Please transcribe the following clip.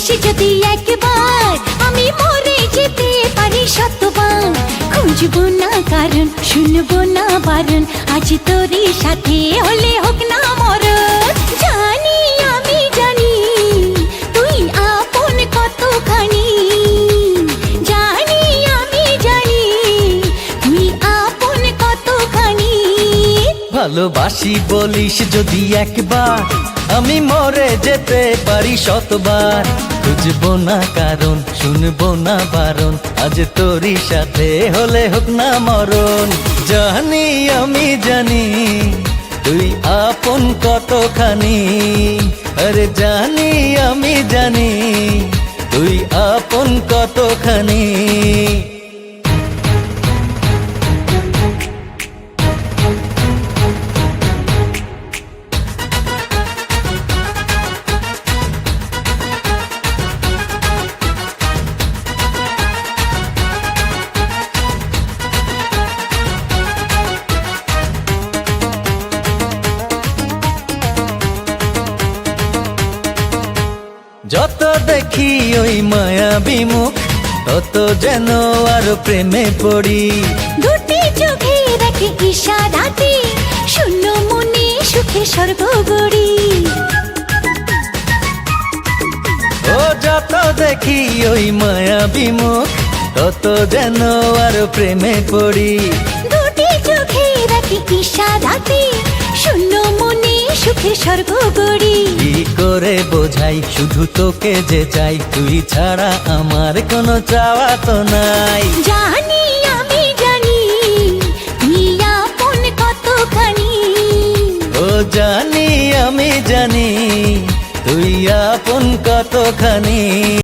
বলিস যদি একবার, আমি মরে যেতে পারি শতবার। খুঁজবো না কারণ, শুনবো না বারণ, আজ তোরই সাথে হলে হোক না মরণ। জানি আমি জানি তুই আপন কতখানি, জানি আমি জানি তুই আপন কতখানি। ভালোবাসি বলিস যদি একবার, আমি মরে যেতে পারি শতবার। খুঁজবো না কারণ, শুনবো না বারণ, আজ তোরই সাথে হলে হোক না মরণ। জানি আমি জানি তুই আপন কতখানি, আরে জানি আমি জানি তুই আপন কতখানি। যত দেখি ওই মায়াবী মুখ, তত যেন আরো প্রেমে পড়ি। দুটি চোখে রাখে ইশারাতে, শূন্য মনে সুখে স্বর্গ গড়ি। ও যত দেখি ওই মায়াবী মুখ, তত যেন আরো প্রেমে পড়ি। দুটি চোখে রাখে ইশারাতে, শূন্য মনে সুখে স্বর্গ গড়ি। কি করে বোঝাই শুধু তোকে যে চাই, তুই ছাড়া আমার কোনো চাওয়া তো নাই। জানি আমি জানি তুই আপন কতখানি, ও জানি আমি জানি তুই আপন কতখানি।